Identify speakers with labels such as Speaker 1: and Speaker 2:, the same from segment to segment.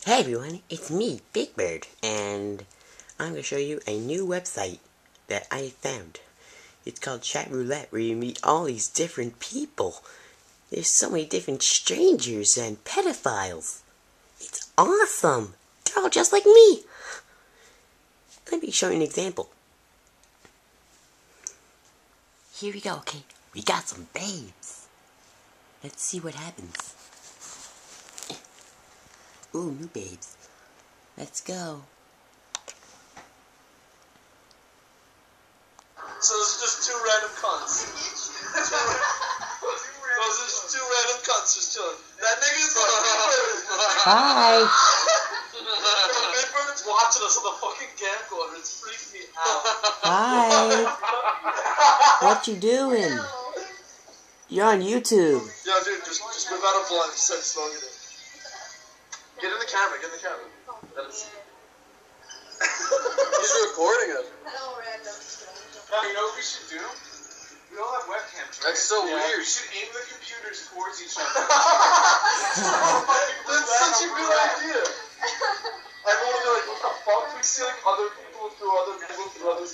Speaker 1: Hey everyone, it's me, Big Bird, and I'm going to show you a new website that I found. It's called Chat Roulette, where you meet all these different people. There's so many different strangers and pedophiles. It's awesome. They're all just like me. Let me show you an example. Here we go, okay? We got some babes. Let's see what happens. Ooh, new babes. Let's go.
Speaker 2: So those are just two random cunts. Those are just two random cunts just chilling. That nigga's like
Speaker 1: Hi.
Speaker 2: Big Bird's watching us on the fucking camcorder. It's freaking me out.
Speaker 1: Hi. What you doing? You're on YouTube.
Speaker 2: Yo, dude, just whip out a blunt and start smoking it. Get in the camera, get in the camera. That is... He's recording it. You know what we should do? We all have webcams, right? That's so weird. We should aim the computers towards each other. That's such a good idea. Everyone will be like, what the fuck? We see like other people through other people through others.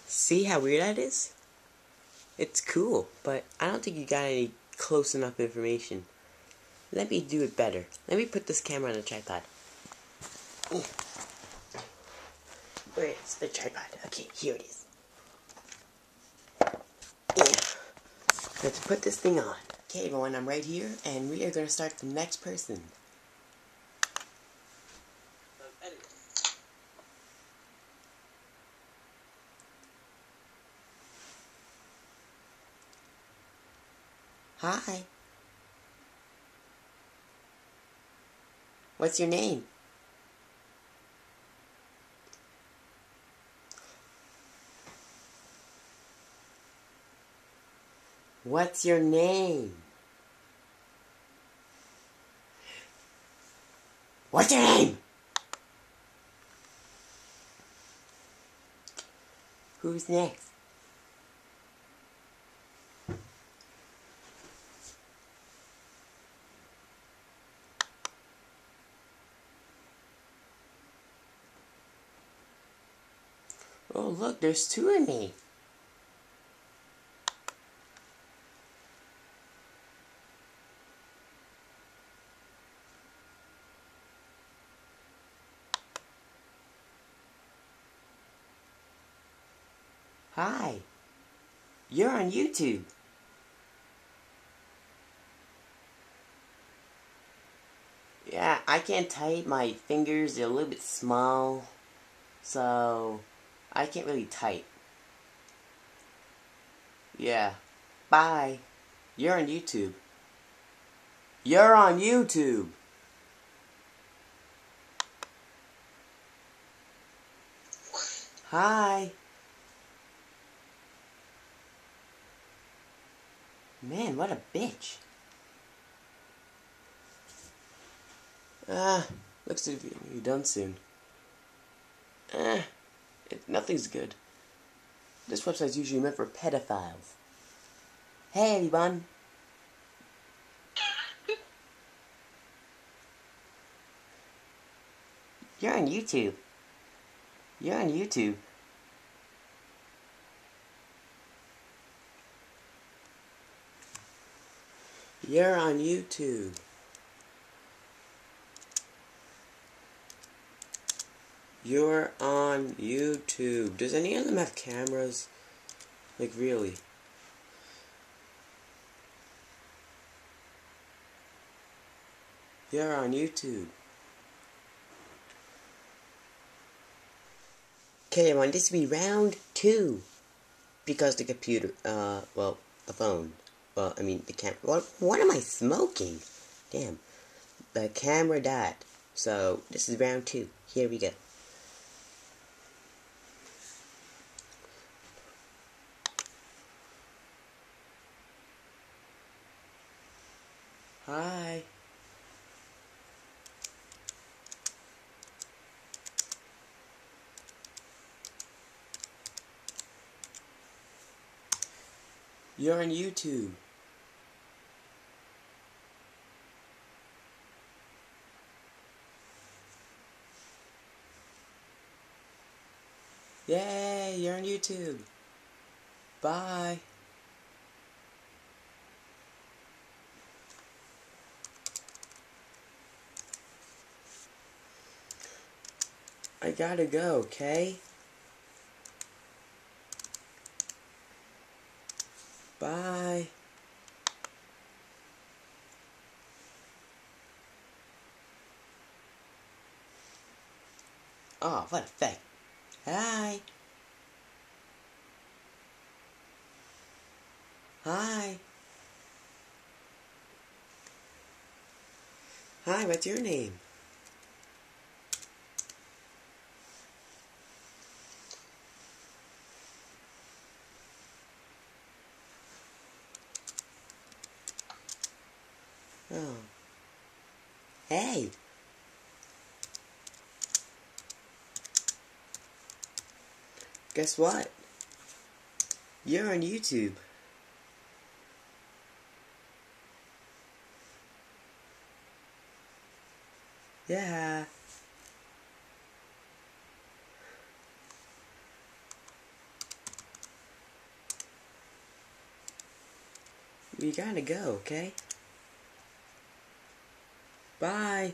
Speaker 1: See how weird that is? It's cool, but I don't think you got any close enough information. Let me do it better. Let me put this camera on a tripod. Where's the tripod? Okay, here it is. Let's put this thing on. Okay, everyone, I'm right here, and we are going to start the next person. Hi. What's your name? What's your name? What's your name? Who's next? Oh, look, there's two of me. Hi. You're on YouTube. Yeah, I can't type. My fingers are a little bit small, so I can't really type. Yeah. Bye. You're on YouTube. You're on YouTube. Hi. Man, what a bitch. Looks like you're done soon. Nothing's good. This website's usually meant for pedophiles. Hey, everyone. You're on YouTube. You're on YouTube. You're on YouTube. You're on YouTube. Does any of them have cameras? Like, really? You're on YouTube. Okay, everyone, this will be round 2. Because the computer, well, the phone. Well, I mean, the camera. What am I smoking? Damn. The camera died. So, this is round 2. Here we go. Hi. You're on YouTube. Yay, you're on YouTube. Bye. I gotta go, okay? Bye. Oh, what a fact. Hi. Hi. Hi, what's your name? Oh. Hey. Guess what? You're on YouTube. Yeah. We gotta go, okay? Bye.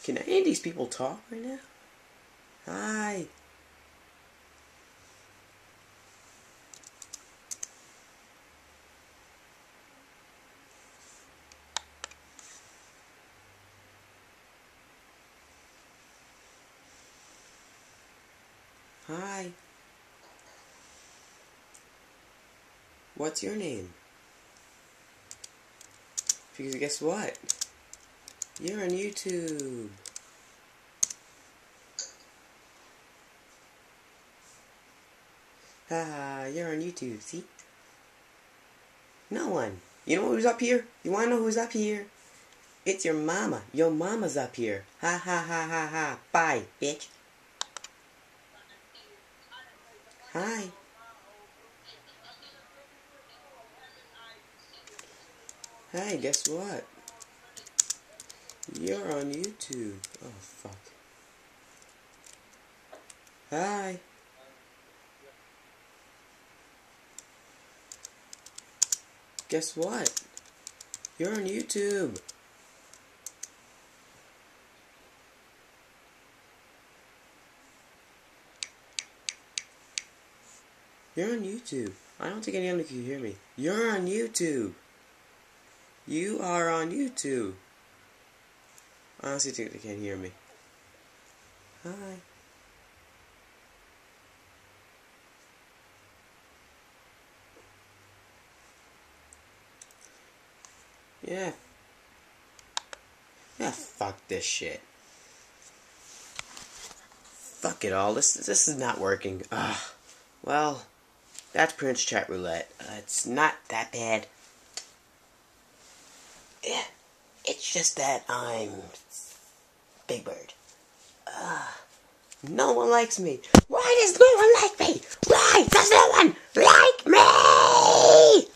Speaker 1: Can any of these people talk right now? Hi. Hi. What's your name? Because guess what? You're on YouTube. Haha, you're on YouTube, see? No one. You know who's up here? You wanna know who's up here? It's your mama. Your mama's up here. Ha ha ha ha ha. Bye, bitch. Hi. Hi, guess what? You're on YouTube. Oh, fuck. Hi. Guess what? You're on YouTube. You're on YouTube. I don't think anyone can hear me. You're on YouTube. You are on YouTube. I honestly think they can't hear me. Hi. Yeah. Yeah, fuck this shit. Fuck it all. This is not working. Ugh. Well, that's Prince Chat Roulette. It's not that bad. Yeah. It's just that I'm Big Bird. No one likes me. Why does no one like me? Why does no one like me?